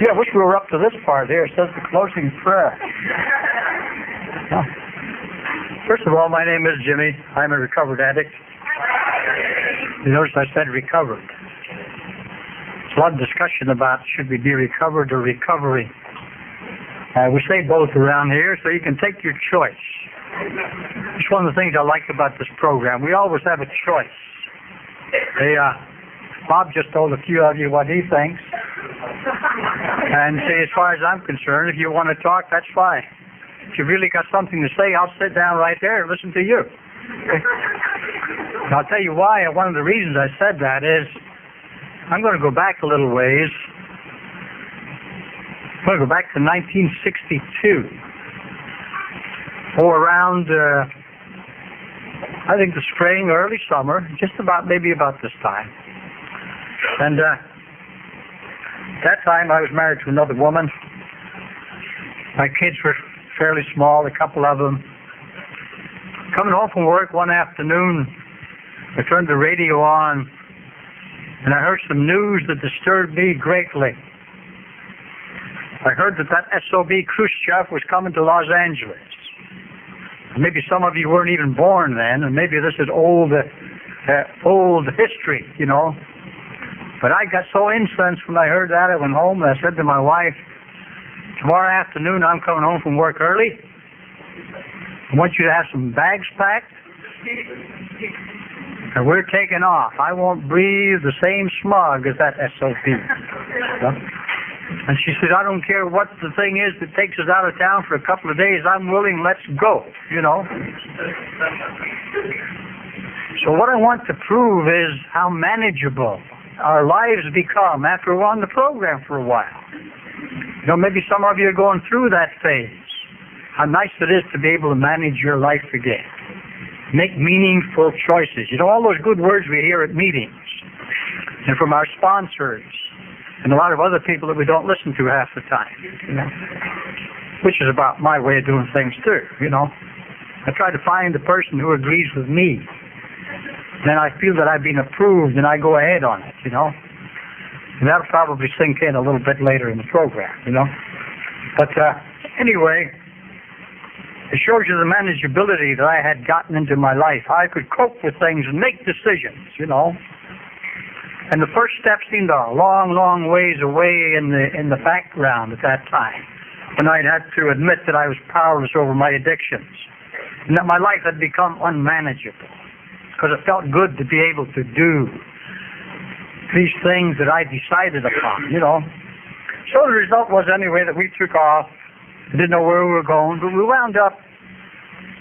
Yeah, I wish we were up to this part here. It says the closing prayer. First of all, my name is Jimmy. I'm a recovered addict. You notice I said recovered. There's a lot of discussion about should we be recovered or recovery. We say both around here, so you can take your choice. It's one of the things I like about this program. We always have a choice. Bob just told a few of you what he thinks. And see, as far as I'm concerned, if you want to talk, that's fine. If you really got something to say, I'll sit down right there and listen to you. And I'll tell you why. One of the reasons I said that is I'm going to go back a little ways. I'm going to go back to 1962. Or around, I think the spring, early summer, just about, maybe about this time. And that time I was married to another woman. My kids were fairly small, a couple of them. Coming home from work one afternoon, I turned the radio on and I heard some news that disturbed me greatly. I heard that SOB Khrushchev was coming to Los Angeles. Maybe some of you weren't even born then, and maybe this is old history, you know. But I got so incensed when I heard that. I went home and I said to my wife, tomorrow afternoon I'm coming home from work early. I want you to have some bags packed. And we're taking off. I won't breathe the same smog as that SOB. And she said, I don't care what the thing is that takes us out of town for a couple of days. I'm willing, let's go, you know. So what I want to prove is how manageable our lives become after we're on the program for a while. You know, maybe some of you are going through that phase. How nice it is to be able to manage your life again. Make meaningful choices. You know, all those good words we hear at meetings and from our sponsors and a lot of other people that we don't listen to half the time, you know, which is about my way of doing things too, you know. I try to find the person who agrees with me. Then I feel that I've been approved and I go ahead on it, you know. And that'll probably sink in a little bit later in the program, you know. But anyway, it shows you the manageability that I had gotten into my life. I could cope with things and make decisions, you know. And the first step seemed a long, long ways away in the background at that time, when I'd had to admit that I was powerless over my addictions, and that my life had become unmanageable, because it felt good to be able to do these things that I decided upon, you know. So the result was anyway that we took off. We didn't know where we were going, but we wound up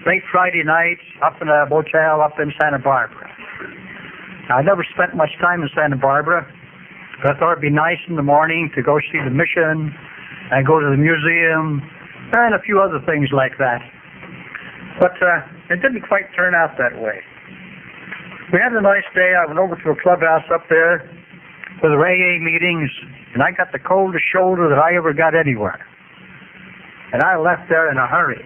late Friday night up in a motel up in Santa Barbara. Now, I never spent much time in Santa Barbara, but I thought it'd be nice in the morning to go see the mission and go to the museum and a few other things like that. But it didn't quite turn out that way. We had a nice day. I went over to a clubhouse up there for the AA meetings, and I got the coldest shoulder that I ever got anywhere. And I left there in a hurry.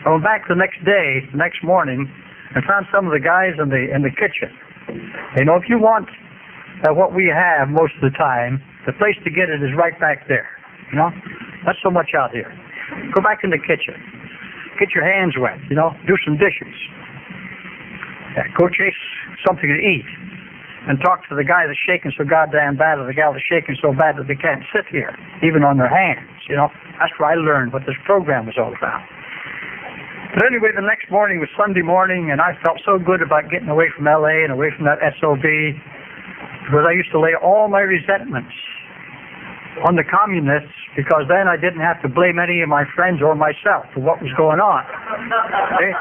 I went back the next day, the next morning, and found some of the guys in the kitchen. You know, if you want what we have most of the time, the place to get it is right back there. You know, not so much out here. Go back in the kitchen. Get your hands wet, you know, do some dishes. Go chase something to eat. And talk to the guy that's shaking so goddamn bad or the gal that's shaking so bad that they can't sit here, even on their hands. You know, that's where I learned what this program was all about. But anyway, the next morning was Sunday morning, and I felt so good about getting away from LA and away from that SOB, because I used to lay all my resentments on the communists, because then I didn't have to blame any of my friends or myself for what was going on. Okay?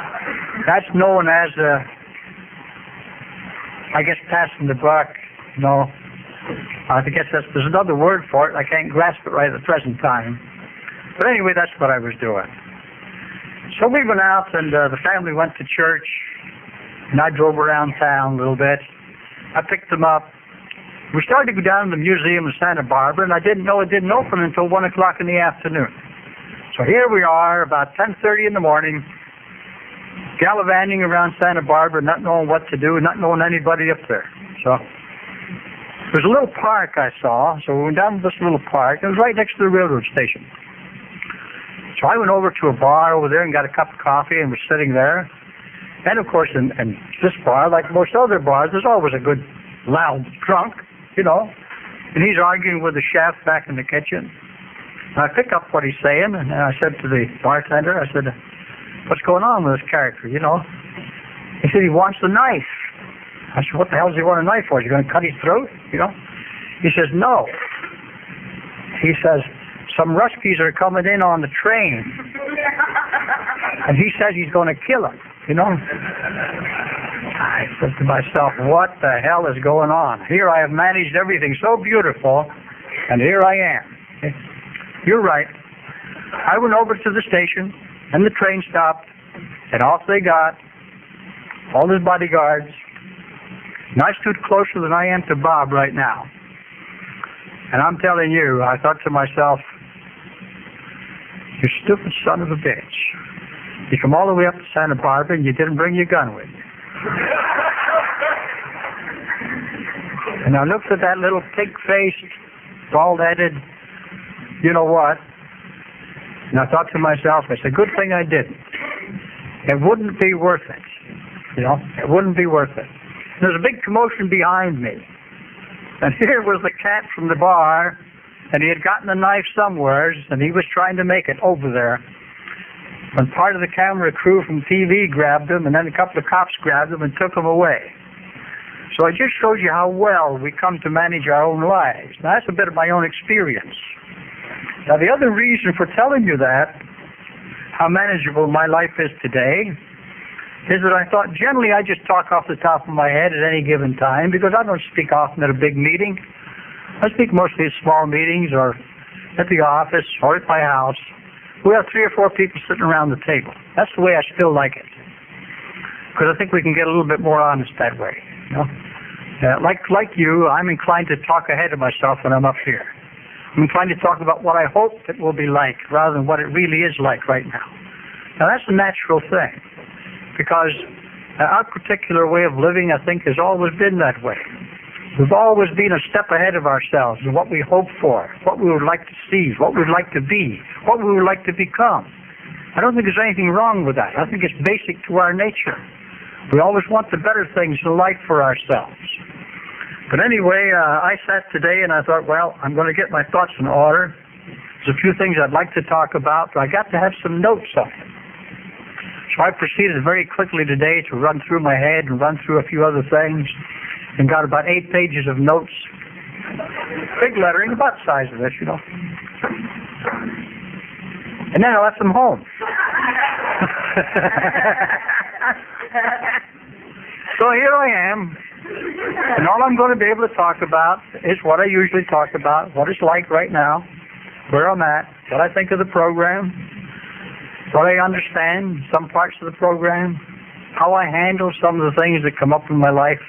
That's known as, I guess, passing the buck. You know, I guess there's another word for it. I can't grasp it right at the present time. But anyway, that's what I was doing. So we went out, and the family went to church, and I drove around town a little bit. I picked them up. We started to go down to the museum in Santa Barbara, and I didn't know it didn't open until 1 o'clock in the afternoon. So here we are, about 10:30 in the morning, gallivanting around Santa Barbara, not knowing what to do, not knowing anybody up there. So There was a little park I saw, so we went down to this little park. It was right next to the railroad station. So I went over to a bar over there and got a cup of coffee and was sitting there. And of course, in this bar, like most other bars, there's always a good loud drunk, you know. And he's arguing with the chef back in the kitchen. And I pick up what he's saying, and I said to the bartender, I said, "What's going on with this character, you know?" He said, "He wants a knife." I said, "What the hell does he want a knife for? Is he going to cut his throat?" You know? He says, "No." He says, "Some Ruskies are coming in on the train." And he says he's going to kill him, you know? I said to myself, what the hell is going on? Here I have managed everything so beautiful, and here I am. You're right. I went over to the station, and the train stopped, and off they got, all his bodyguards. And I stood closer than I am to Bob right now. And I'm telling you, I thought to myself, you stupid son of a bitch. You come all the way up to Santa Barbara and you didn't bring your gun with you. And I looked at that little pig-faced, bald-headed, you know what, and I thought to myself, it's a good thing I didn't. It wouldn't be worth it. You know, it wouldn't be worth it. There's a big commotion behind me. And here was the cat from the bar, and he had gotten a knife somewhere, and he was trying to make it over there. When part of the camera crew from TV grabbed him, and then a couple of cops grabbed him and took him away. So it just shows you how well we come to manage our own lives. Now, that's a bit of my own experience. Now, the other reason for telling you that, how manageable my life is today, is that I thought generally I just talk off the top of my head at any given time, because I don't speak often at a big meeting. I speak mostly at small meetings or at the office or at my house. We have 3 or 4 people sitting around the table. That's the way I still like it, because I think we can get a little bit more honest that way. You know? Like you, I'm inclined to talk ahead of myself when I'm up here. I'm inclined to talk about what I hope it will be like rather than what it really is like right now. Now that's a natural thing, because our particular way of living, I think, has always been that way. We've always been a step ahead of ourselves in what we hope for, what we would like to see, what we would like to be, what we would like to become. I don't think there's anything wrong with that. I think it's basic to our nature. We always want the better things in life for ourselves. But anyway, I sat today and I thought, well, I'm going to get my thoughts in order. There's a few things I'd like to talk about, but I got to have some notes on it. So I proceeded very quickly today to run through my head and run through a few other things, and got about 8 pages of notes. Big lettering, about the size of this, you know. And then I left them home. So here I am, and all I'm going to be able to talk about is what I usually talk about, what it's like right now, where I'm at, what I think of the program, what I understand, some parts of the program, how I handle some of the things that come up in my life.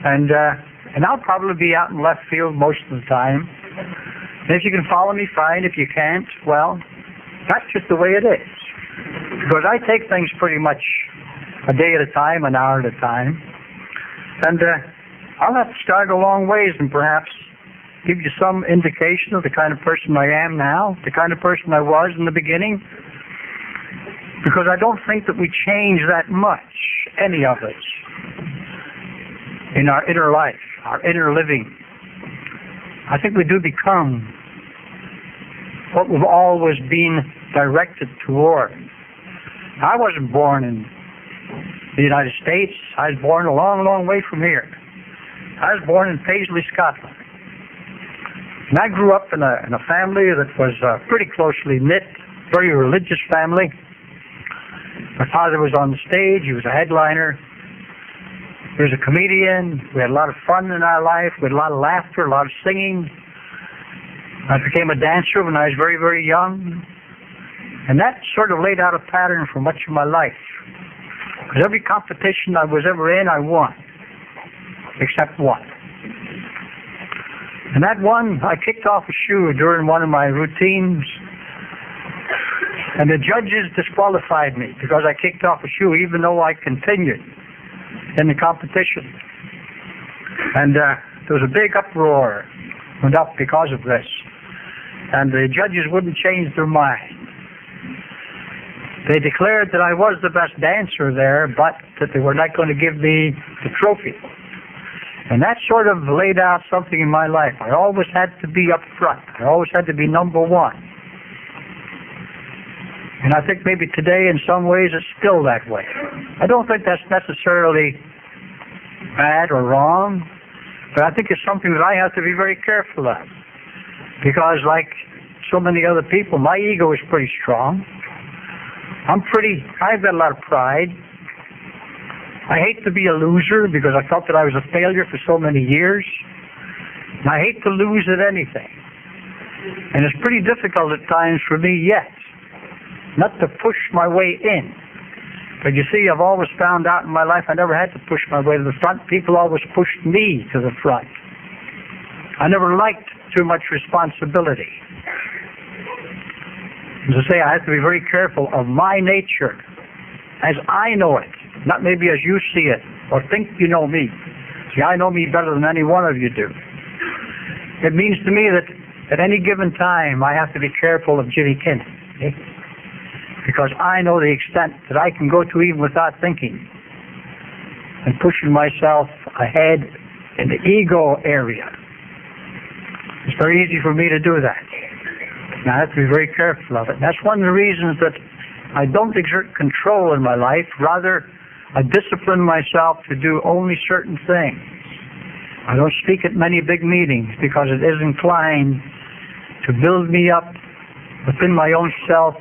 And I'll probably be out in left field most of the time. And if you can follow me, fine. If you can't, well, that's just the way it is. Because I take things pretty much a day at a time, an hour at a time. And I'll have to start a long ways and perhaps give you some indication of the kind of person I am now, the kind of person I was in the beginning. Because I don't think that we change that much, any of us, in our inner life, our inner living. I think we do become what we've always been directed toward. I wasn't born in the United States. I was born a long, long way from here. I was born in Paisley, Scotland. And I grew up in a family that was pretty closely knit, very religious family. My father was on the stage. He was a headliner. He was a comedian. We had a lot of fun in our life. We had a lot of laughter, a lot of singing. I became a dancer when I was very, very young. And that sort of laid out a pattern for much of my life. Because every competition I was ever in, I won. Except one. And that one, I kicked off a shoe during one of my routines. And the judges disqualified me because I kicked off a shoe even though I continued in the competition. And there was a big uproar went up because of this. And the judges wouldn't change their mind. They declared that I was the best dancer there, but that they were not going to give me the trophy. And that sort of laid out something in my life. I always had to be up front. I always had to be number one. And I think maybe today in some ways it's still that way. I don't think that's necessarily bad or wrong, but I think it's something that I have to be very careful of. Because like so many other people, my ego is pretty strong. I've got a lot of pride. I hate to be a loser because I felt that I was a failure for so many years. And I hate to lose at anything. And it's pretty difficult at times for me yet not to push my way in. But you see, I've always found out in my life I never had to push my way to the front. People always pushed me to the front. I never liked too much responsibility. As I say, I have to be very careful of my nature as I know it, not maybe as you see it or think you know me. See, I know me better than any one of you do. It means to me that at any given time I have to be careful of Jimmy Kinnon. Okay? Because I know the extent that I can go to even without thinking and pushing myself ahead in the ego area. It's very easy for me to do that. And I have to be very careful of it. And that's one of the reasons that I don't exert control in my life. Rather, I discipline myself to do only certain things. I don't speak at many big meetings because it is inclined to build me up within my own self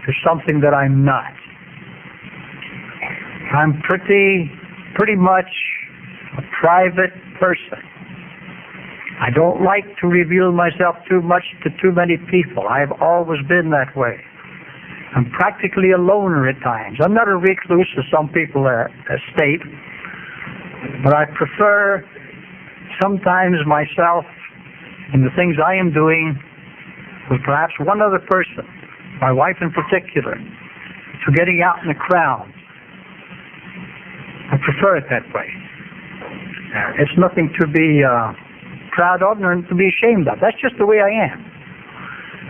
to something that I'm not. I'm pretty much a private person. I don't like to reveal myself too much to too many people. I've always been that way. I'm practically a loner at times. I'm not a recluse as some people state, but I prefer sometimes myself and the things I am doing with perhaps one other person, my wife in particular, to getting out in the crowd. I prefer it that way. It's nothing to be proud of nor to be ashamed of. That's just the way I am.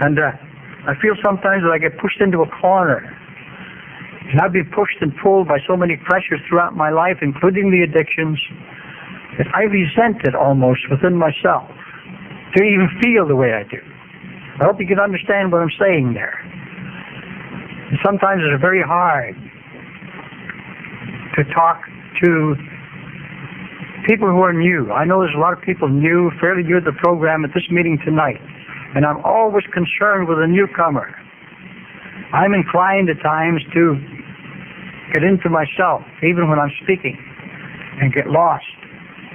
And I feel sometimes that I get pushed into a corner. And I've been pushed and pulled by so many pressures throughout my life, including the addictions, that I resent it almost within myself to even feel the way I do. I hope you can understand what I'm saying there. And sometimes it's very hard to talk to people who are new. I know there's a lot of people new, fairly new to the program at this meeting tonight. And I'm always concerned with a newcomer. I'm inclined at times to get into myself, even when I'm speaking, and get lost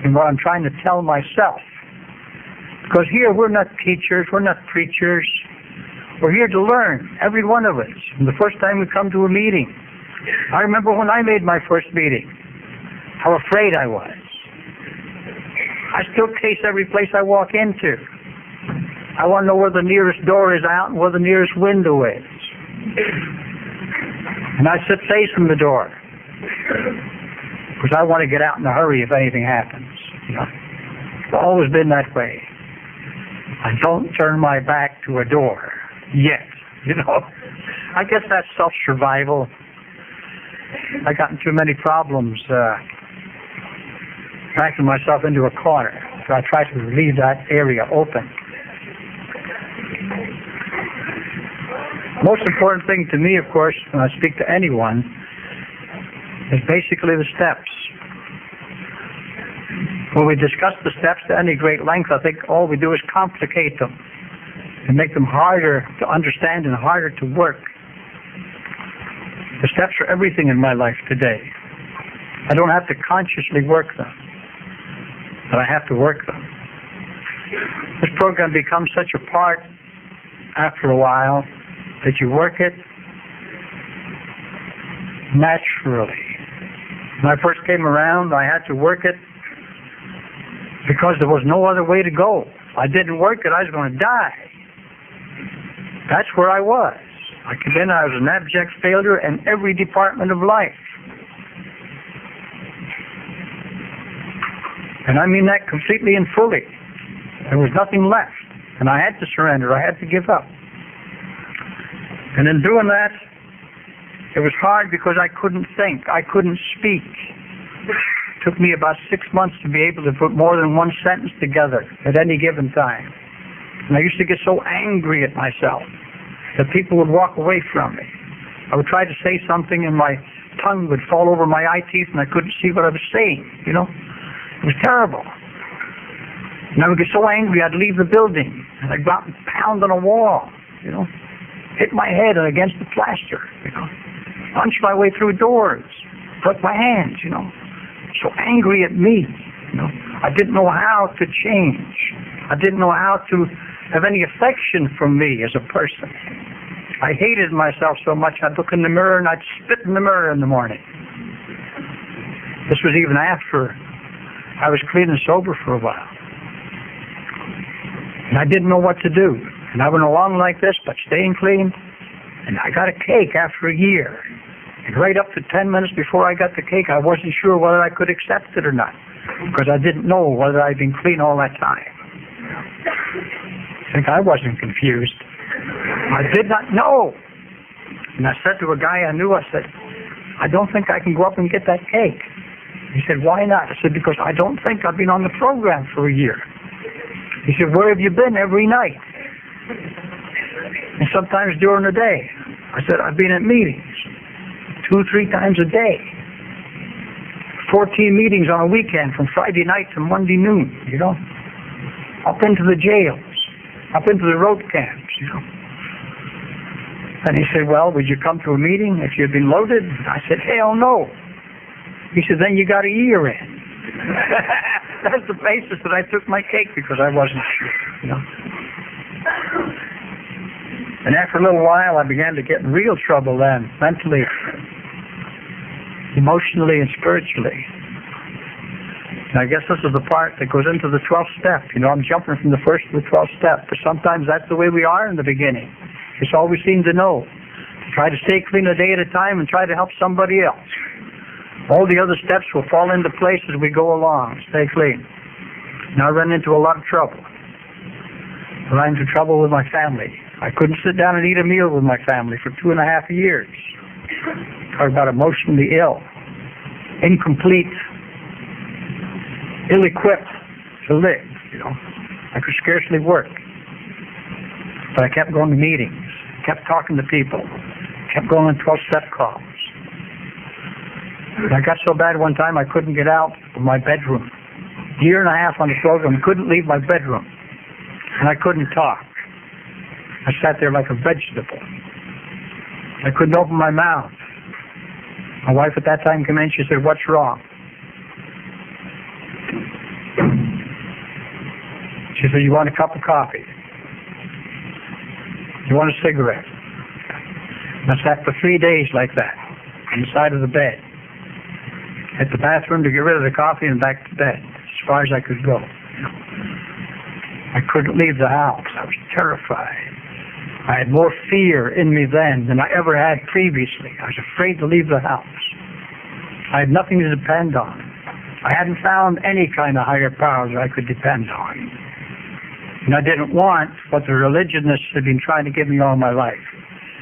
in what I'm trying to tell myself. Because here we're not teachers, we're not preachers. We're here to learn, every one of us. From the first time we come to a meeting. I remember when I made my first meeting, how afraid I was. I still case every place I walk into. I want to know where the nearest door is out and where the nearest window is. And I sit facing the door. Because I want to get out in a hurry if anything happens. You know? It's always been that way. I don't turn my back to a door. Yet. You know? I guess that's self-survival. I got in too many problems backing myself into a corner. So I try to leave that area open. Most important thing to me, of course, when I speak to anyone, is basically the steps. When we discuss the steps to any great length, I think all we do is complicate them and make them harder to understand and harder to work. The steps are everything in my life today. I don't have to consciously work them, but I have to work them. This program becomes such a part after a while that you work it naturally. When I first came around, I had to work it because there was no other way to go. If I didn't work it, I was going to die. That's where I was. I came in, I was an abject failure in every department of life. And I mean that completely and fully. There was nothing left. And I had to surrender. I had to give up. And in doing that, it was hard because I couldn't think. I couldn't speak. It took me about 6 months to be able to put more than one sentence together at any given time. And I used to get so angry at myself that people would walk away from me. I would try to say something and my tongue would fall over my eye teeth and I couldn't see what I was saying, you know. It was terrible. And I would get so angry I'd leave the building and I'd go out and pound on a wall, you know. Hit my head against the plaster, you know. Punch my way through doors. Put my hands, you know. So angry at me, you know. I didn't know how to change. I didn't know how to have any affection for me as a person. I hated myself so much I'd look in the mirror and I'd spit in the mirror in the morning. This was even after I was clean and sober for a while. And I didn't know what to do. And I went along like this, but staying clean. And I got a cake after a year. And right up to 10 minutes before I got the cake, I wasn't sure whether I could accept it or not. Because I didn't know whether I'd been clean all that time. I think I wasn't confused. I did not know. And I said to a guy I knew, I said, I don't think I can go up and get that cake. He said, why not? I said, because I don't think I've been on the program for a year. He said, where have you been every night? And sometimes during the day. I said, I've been at meetings 2-3 times a day. 14 meetings on a weekend from Friday night to Monday noon, you know. Up into the jails, up into the road camps, you know. And he said, well, would you come to a meeting if you'd been loaded? I said, hell no. He said, then you got a year in. That's the basis that I took my cake because I wasn't sure, you know. And after a little while, I began to get in real trouble then, mentally, emotionally, and spiritually. And I guess this is the part that goes into the 12th step. You know, I'm jumping from the first to the 12th step, but sometimes that's the way we are in the beginning. It's all we seem to know. Try to stay clean a day at a time and try to help somebody else. All the other steps will fall into place as we go along. Stay clean. Now I ran into a lot of trouble. I ran into trouble with my family. I couldn't sit down and eat a meal with my family for 2.5 years. Talk about emotionally ill, incomplete, ill-equipped to live, you know. I could scarcely work. But I kept going to meetings, kept talking to people, kept going on 12-step calls. And I got so bad one time I couldn't get out of my bedroom. 1.5 years on the program, couldn't leave my bedroom. And I couldn't talk. I sat there like a vegetable. I couldn't open my mouth. My wife at that time came in, she said, what's wrong? She said, you want a cup of coffee? You want a cigarette? And I sat for 3 days like that, on the side of the bed. At the bathroom to get rid of the coffee and back to bed, as far as I could go. I couldn't leave the house. I was terrified. I had more fear in me then than I ever had previously. I was afraid to leave the house. I had nothing to depend on. I hadn't found any kind of higher power that I could depend on. And I didn't want what the religionists had been trying to give me all my life.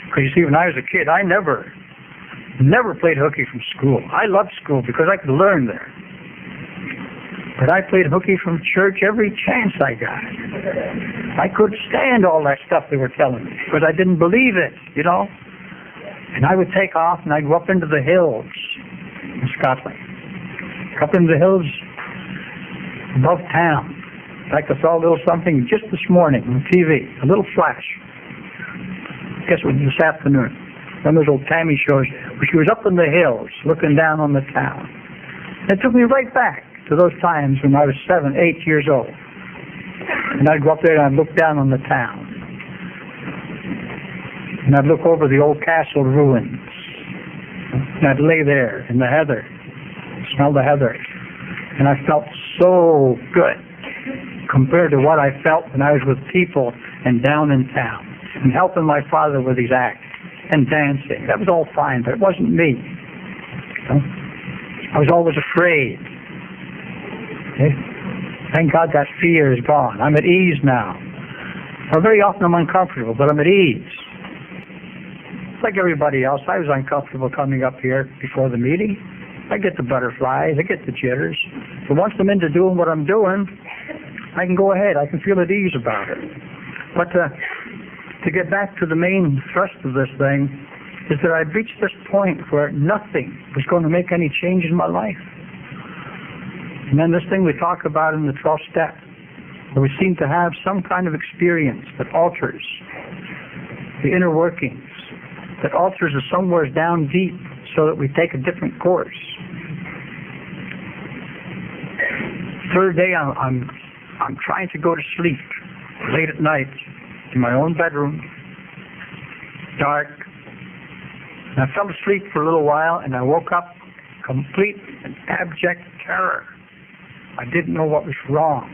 Because you see, when I was a kid, I never played hooky from school. I loved school because I could learn there. But I played hooky from church every chance I got. I couldn't stand all that stuff they were telling me because I didn't believe it, you know. And I would take off and I'd go up into the hills in Scotland. Up into the hills above town. In fact, I saw a little something just this morning on TV, a little flash. I guess it was this afternoon. One of those old Tammy shows where she was up in the hills looking down on the town. It took me right back to those times when I was 7, 8 years old. And I'd go up there and I'd look down on the town. And I'd look over the old castle ruins. And I'd lay there in the heather, smell the heather. And I felt so good compared to what I felt when I was with people and down in town and helping my father with his act and dancing. That was all fine, but it wasn't me. You know? I was always afraid. Okay? Thank God that fear is gone. I'm at ease now. Well, very often I'm uncomfortable, but I'm at ease. Like everybody else, I was uncomfortable coming up here before the meeting. I get the butterflies, I get the jitters. But once I'm into doing what I'm doing, I can go ahead. I can feel at ease about it. But to get back to the main thrust of this thing is that I've reached this point where nothing was going to make any change in my life. And then this thing we talk about in the 12th step, where we seem to have some kind of experience that alters the inner workings, that alters us somewhere down deep so that we take a different course. Third day, I'm trying to go to sleep late at night in my own bedroom, dark. And I fell asleep for a little while, and I woke up complete and abject terror. I didn't know what was wrong.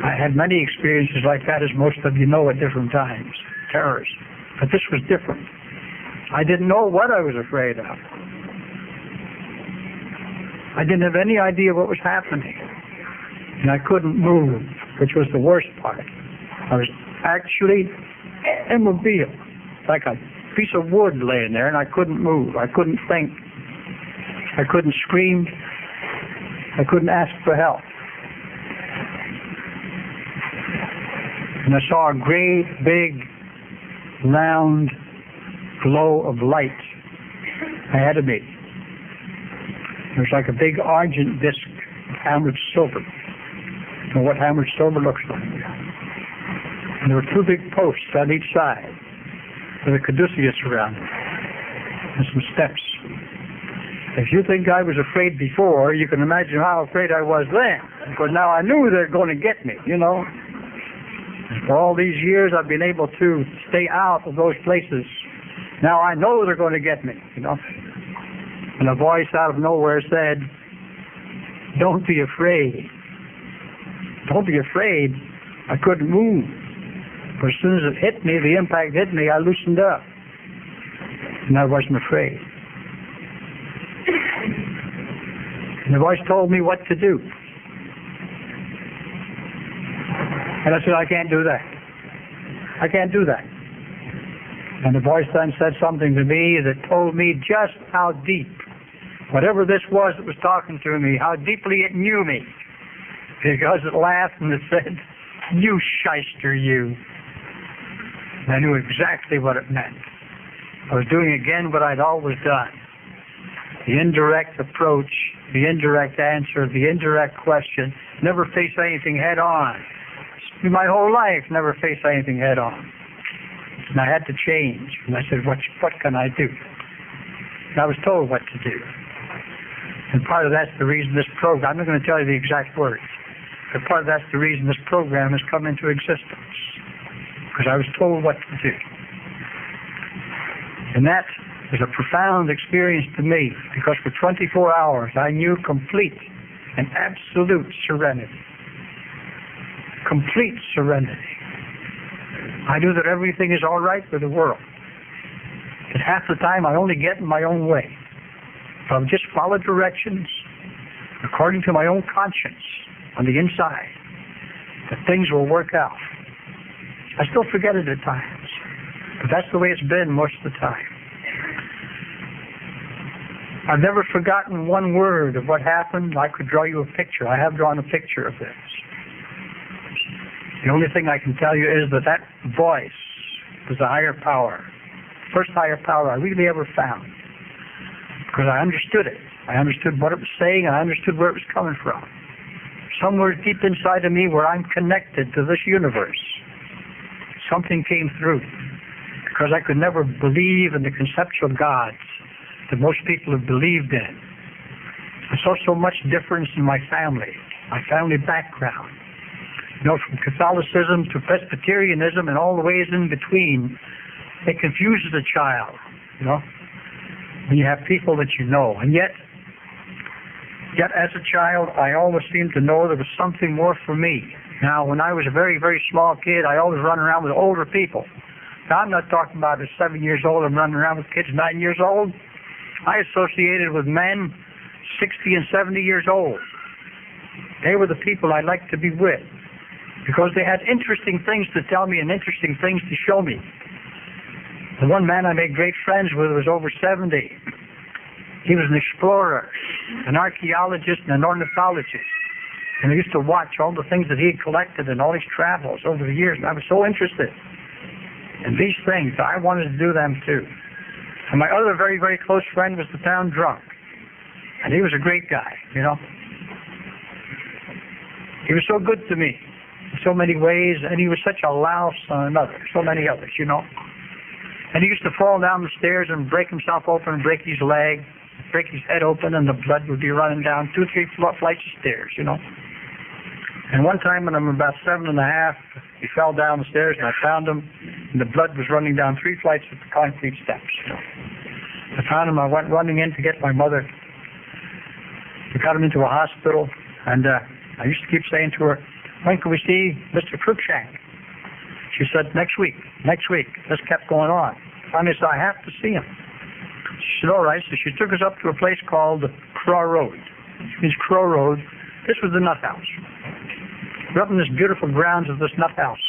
I had many experiences like that, as most of you know, at different times, terrors. But this was different. I didn't know what I was afraid of. I didn't have any idea what was happening. And I couldn't move, which was the worst part. I was actually immobile, like a piece of wood laying there, and I couldn't move. I couldn't think. I couldn't scream. I couldn't ask for help. And I saw a great, big, round glow of light ahead of me. It was like a big argent disc of hammered silver. You know what hammered silver looks like. And there were two big posts on each side with a caduceus around them and some steps. If you think I was afraid before, you can imagine how afraid I was then. Because now I knew they were going to get me, you know. For all these years I've been able to stay out of those places. Now I know they're going to get me, you know. And a voice out of nowhere said, "Don't be afraid." Don't be afraid. I couldn't move. But as soon as it hit me, the impact hit me, I loosened up. And I wasn't afraid. And the voice told me what to do. And I said, "I can't do that. I can't do that." And the voice then said something to me that told me just how deep, whatever this was that was talking to me, how deeply it knew me. Because it laughed and it said, "You shyster, you." And I knew exactly what it meant. I was doing again what I'd always done. The indirect approach, the indirect answer, the indirect question, never face anything head on. My whole life, never face anything head on. And I had to change. And I said, what can I do? And I was told what to do. And part of that's the reason this program, I'm not going to tell you the exact words, but part of that's the reason this program has come into existence. Because I was told what to do. And that was a profound experience to me, because for 24 hours I knew complete and absolute serenity. Complete serenity. I knew that everything is all right with the world. That half the time I only get in my own way. If I would just follow directions according to my own conscience on the inside, that things will work out. I still forget it at times, but that's the way it's been most of the time. I've never forgotten one word of what happened. I could draw you a picture. I have drawn a picture of this. The only thing I can tell you is that that voice was a higher power. First higher power I really ever found. Because I understood it. I understood what it was saying, and I understood where it was coming from. Somewhere deep inside of me where I'm connected to this universe, something came through. Because I could never believe in the conceptual gods that most people have believed in. I saw so much difference in my family background. You know, from Catholicism to Presbyterianism and all the ways in between, it confuses a child, you know, when you have people that you know. And yet as a child, I always seemed to know there was something more for me. Now, when I was a very, very small kid, I always run around with older people. Now, I'm not talking about at 7 years old, I'm running around with kids 9 years old. I associated with men 60 and 70 years old. They were the people I liked to be with because they had interesting things to tell me and interesting things to show me. The one man I made great friends with was over 70. He was an explorer, an archaeologist, and an ornithologist. And I used to watch all the things that he had collected in all his travels over the years, and I was so interested in these things. I wanted to do them too. And my other very, very close friend was the town drunk. And he was a great guy, you know. He was so good to me in so many ways, and he was such a louse on another, so many others, you know. And he used to fall down the stairs and break himself open and break his leg, break his head open, and the blood would be running down 2, 3 flights of stairs, you know. And one time when I'm about 7 and a half, he fell down the stairs and I found him, and the blood was running down 3 flights of concrete steps. You know. I found him, I went running in to get my mother. We got him into a hospital, and I used to keep saying to her, when can we see Mr. Cruikshank? She said, next week, next week. This kept going on. Finally, I said, I have to see him. She said, all right. So she took us up to a place called Crow Road. Which means Crow Road. This was the nut house. We're up in this beautiful grounds of this nut house.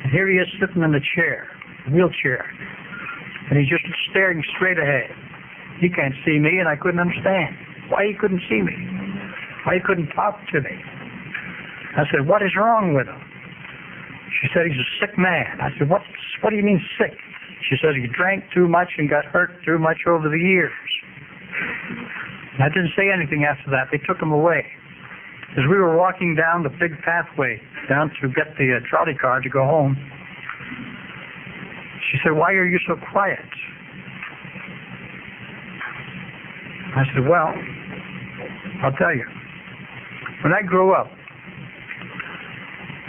And here he is sitting in a chair, a wheelchair. And he's just staring straight ahead. He can't see me, and I couldn't understand why he couldn't see me, why he couldn't talk to me. I said, what is wrong with him? She said, he's a sick man. I said, what do you mean sick? She said, he drank too much and got hurt too much over the years. And I didn't say anything after that. They took him away. As we were walking down the big pathway down to get the trolley car to go home, she said, why are you so quiet? I said, well, I'll tell you. When I grow up,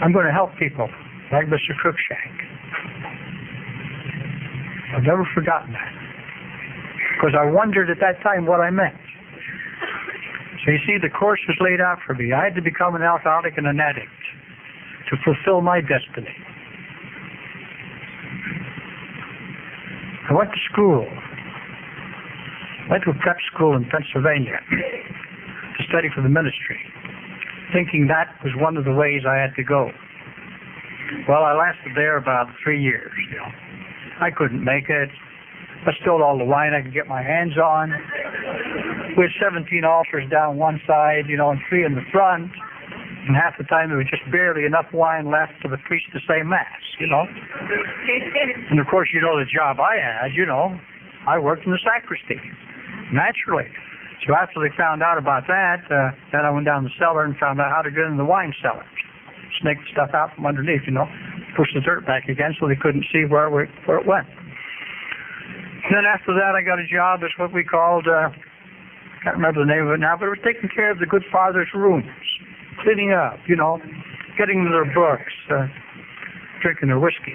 I'm going to help people like Mr. Cruikshank. I've never forgotten that. Because I wondered at that time what I meant. So you see, the course was laid out for me. I had to become an alcoholic and an addict to fulfill my destiny. I went to school. Went to a prep school in Pennsylvania to study for the ministry, thinking that was one of the ways I had to go. Well, I lasted there about 3 years, you know. I couldn't make it. I stole all the wine I could get my hands on. We had 17 altars down one side, you know, and 3 in the front. And half the time there was just barely enough wine left for the priest to say Mass, you know. And of course, you know the job I had, you know. I worked in the sacristy, naturally. So after they found out about that, then I went down the cellar and found out how to get in the wine cellar. Snake the stuff out from underneath, you know. Push the dirt back again so they couldn't see where it went. Then after that, I got a job as what we called, can't remember the name of it now, but it was taking care of the good father's rooms, cleaning up, you know, getting them their books, drinking their whiskey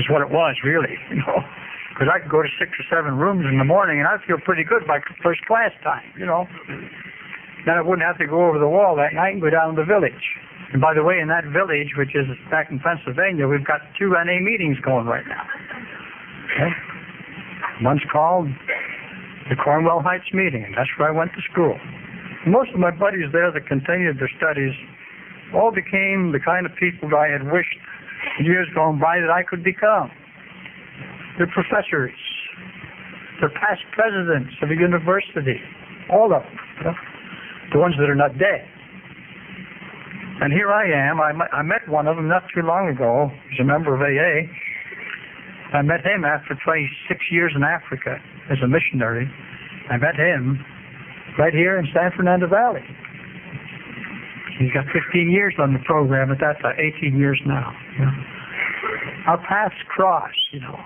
is what it was, really, you know. Because I could go to 6 or 7 rooms in the morning, and I'd feel pretty good by first class time, you know. Then I wouldn't have to go over the wall that night and go down to the village. And by the way, in that village, which is back in Pennsylvania, we've got 2 NA meetings going right now. Okay? One's called the Cornwall Heights meeting, and that's where I went to school. And most of my buddies there that continued their studies all became the kind of people that I had wished in years gone by that I could become. They're professors. They're past presidents of a university. All of them. You know? The ones that are not dead. And here I am. I met one of them not too long ago. He's a member of AA. I met him after 26 years in Africa as a missionary. I met him right here in San Fernando Valley. He's got 15 years on the program at that time, 18 years now. You know. Our paths cross, you know.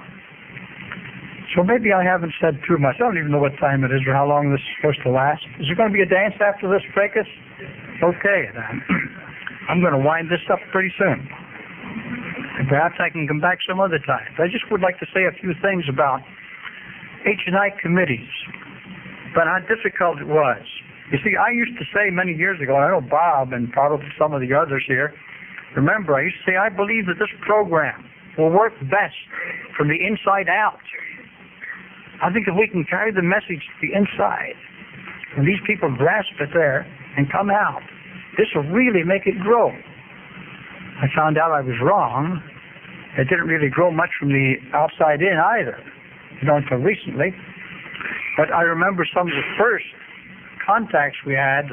So maybe I haven't said too much. I don't even know what time it is or how long this is supposed to last. Is there going to be a dance after this, Fracas? Okay, then. I'm going to wind this up pretty soon. And perhaps I can come back some other time. I just would like to say a few things about H&I committees, but how difficult it was. You see, I used to say many years ago, I know Bob and probably some of the others here, remember, I used to say, I believe that this program will work best from the inside out. I think if we can carry the message to the inside, When these people grasp it there and come out, this will really make it grow. I found out I was wrong. It didn't really grow much from the outside in either, until recently. But I remember some of the first contacts we had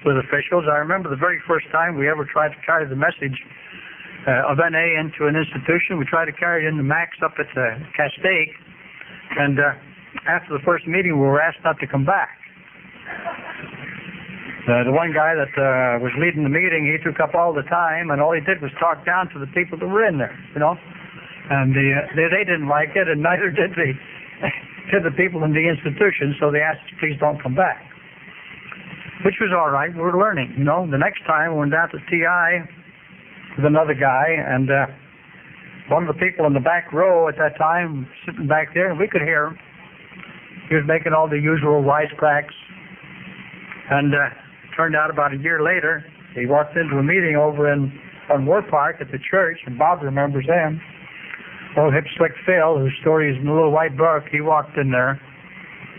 with officials. I remember the very first time we ever tried to carry the message of NA into an institution. We tried to carry it into Max up at Castaic, and after the first meeting we were asked not to come back. The one guy that was leading the meeting, he took up all the time, and all he did was talk down to the people that were in there, and they didn't like it, and neither did the people in the institution, so they asked us, please don't come back. Which was all right. We were learning, The next time we went down to TI with another guy, and one of the people in the back row at that time, sitting back there, and we could hear him. He was making all the usual wisecracks, and turned out about a year later, he walked into a meeting over on War Park at the church, and Bob remembers him. Old Hip Slick Phil, whose story is in the little white book, he walked in there,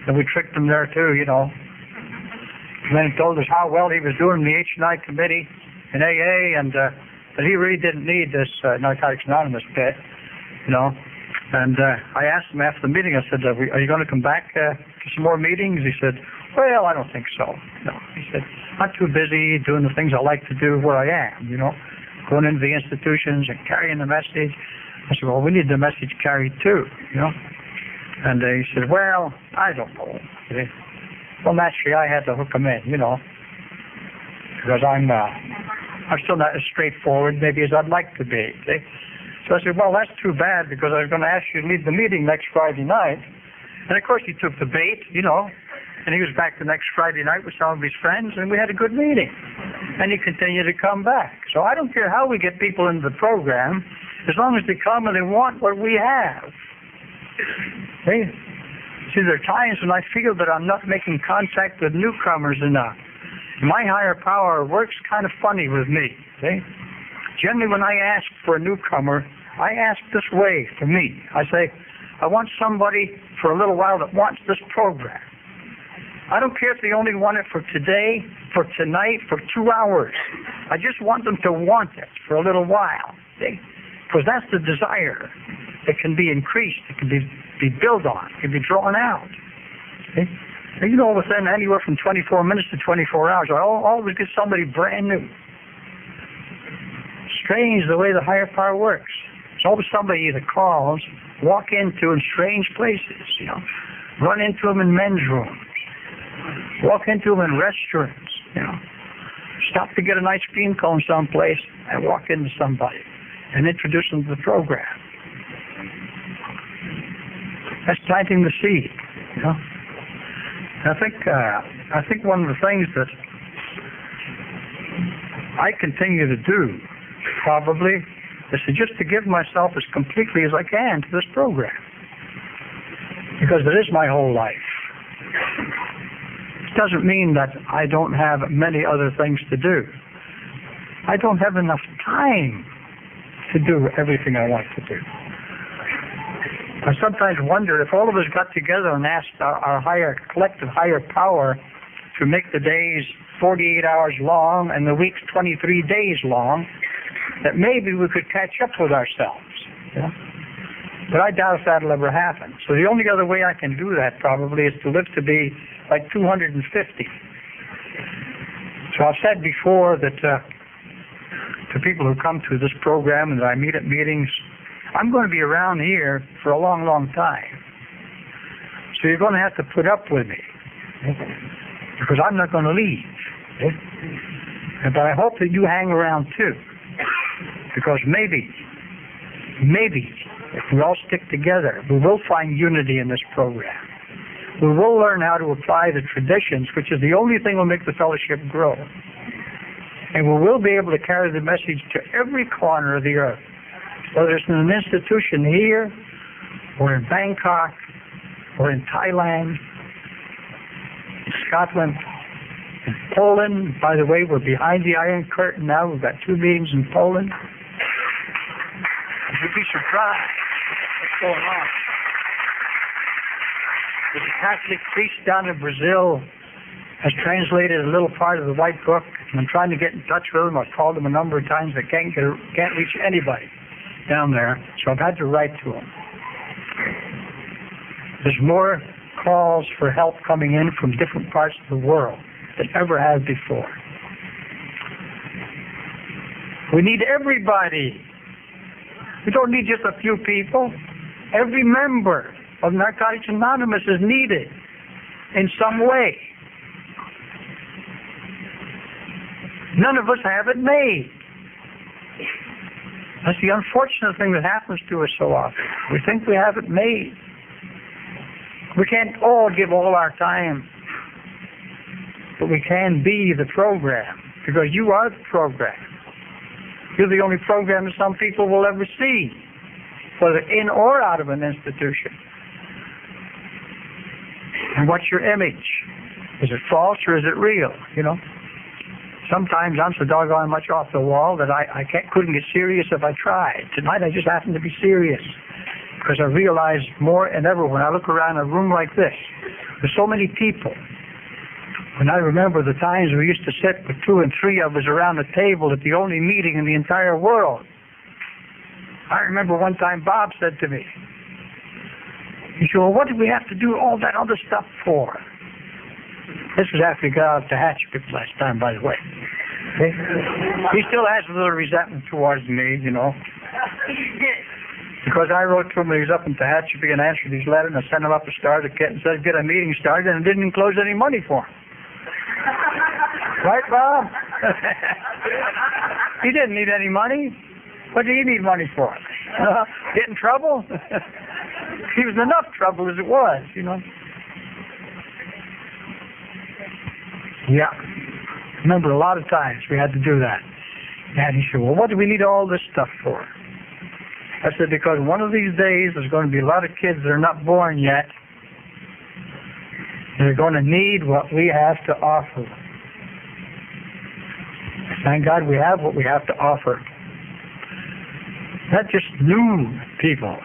and we tricked him there too, And then he told us how well he was doing in the H&I committee in AA, and that he really didn't need this Narcotics Anonymous bit, And I asked him after the meeting, I said, are you going to come back to some more meetings? He said, well, I don't think so. No, he said, I'm too busy doing the things I like to do where I am, going into the institutions and carrying the message. I said, well, we need the message carried too, And he said, well, I don't know. Well, naturally, I had to hook him in, because I'm still not as straightforward maybe as I'd like to be. See? So I said, well, that's too bad, because I was going to ask you to lead the meeting next Friday night. And of course, he took the bait, and he was back the next Friday night with some of his friends, and we had a good meeting. And he continued to come back. So I don't care how we get people into the program, as long as they come and they want what we have. See, there are times when I feel that I'm not making contact with newcomers enough. My higher power works kind of funny with me. See? Generally, when I ask for a newcomer, I ask this way for me. I say, I want somebody for a little while that wants this program. I don't care if they only want it for today, for tonight, for 2 hours. I just want them to want it for a little while. See? Because that's the desire. It can be increased. It can be built on. It can be drawn out. See? And within anywhere from 24 minutes to 24 hours, I always get somebody brand new. Strange the way the higher power works. It's always somebody that calls, walk into in strange places, run into them in men's rooms, walk into them in restaurants, stop to get an ice cream cone someplace and walk into somebody and introduce them to the program. That's planting the seed, I think one of the things that I continue to do probably is to give myself as completely as I can to this program, because it is my whole life. It doesn't mean that I don't have many other things to do. I don't have enough time to do everything I want to do. I sometimes wonder if all of us got together and asked our collective higher power to make the days 48 hours long and the weeks 23 days long, that maybe we could catch up with ourselves. But I doubt if that'll ever happen. So the only other way I can do that probably is to live to be like 250. So I've said before that to people who come to this program and that I meet at meetings, I'm going to be around here for a long, long time. So you're going to have to put up with me, because I'm not going to leave. But I hope that you hang around too, because maybe, if we all stick together, we will find unity in this program. We will learn how to apply the traditions, which is the only thing that will make the fellowship grow. And we will be able to carry the message to every corner of the earth, whether it's in an institution here, or in Bangkok, or in Thailand, in Scotland, in Poland. By the way, we're behind the Iron Curtain now. We've got 2 meetings in Poland. You'd be surprised what's going on. There's a Catholic priest down in Brazil has translated a little part of the White Book, and I'm trying to get in touch with him. I've called him a number of times. I can't reach anybody down there, so I've had to write to him. There's more calls for help coming in from different parts of the world than ever has before. We need everybody. We don't need just a few people. Every member of Narcotics Anonymous is needed in some way. None of us have it made. That's the unfortunate thing that happens to us so often. We think we have it made. We can't all give all our time, but we can be the program, because you are the program. You're the only program that some people will ever see, whether in or out of an institution. And what's your image? Is it false or is it real? You know? Sometimes I'm so doggone much off the wall that I couldn't get serious if I tried. Tonight I just happened to be serious, because I realize more than ever when I look around a room like this, there's so many people. And I remember the times we used to sit with 2 and 3 of us around the table at the only meeting in the entire world. I remember one time Bob said to me, he said, well, what did we have to do all that other stuff for? This was after he got out to Hatchet last time, by the way. Okay? He still has a little resentment towards me, you know. Because I wrote to him when he was up in Tehachapi and answered his letter, and I sent him up a starter kit and said, get a meeting started, and didn't enclose any money for him. Right, Bob? He didn't need any money. What did he need money for? Get in trouble? He was in enough trouble as it was, you know. Yeah. Remember, a lot of times we had to do that. And he said, well, what do we need all this stuff for? I said, because one of these days there's going to be a lot of kids that are not born yet. They're going to need what we have to offer. Thank God we have what we have to offer. Not just new people,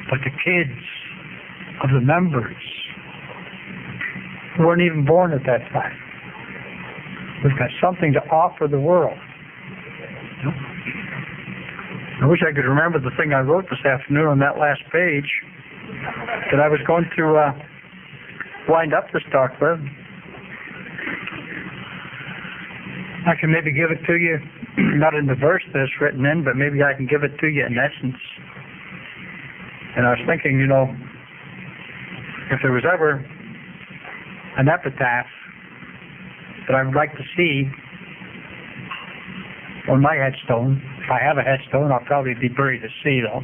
but the kids of the members who weren't even born at that time. We've got something to offer the world. I wish I could remember the thing I wrote this afternoon on that last page that I was going to wind up this talk with. I can maybe give it to you, not in the verse that it's written in, but maybe I can give it to you in essence. And I was thinking, you know, if there was ever an epitaph that I would like to see on my headstone, if I have a headstone, I'll probably be buried at sea, though.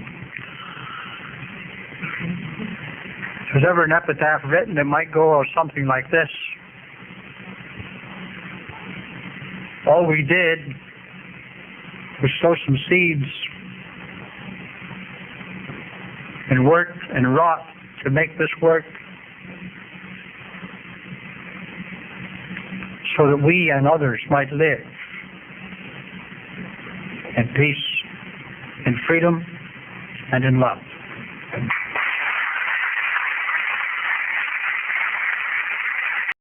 If there's ever an epitaph written, it might go something like this. All we did was sow some seeds and worked and wrought to make this work so that we and others might live in peace, in freedom, and in love.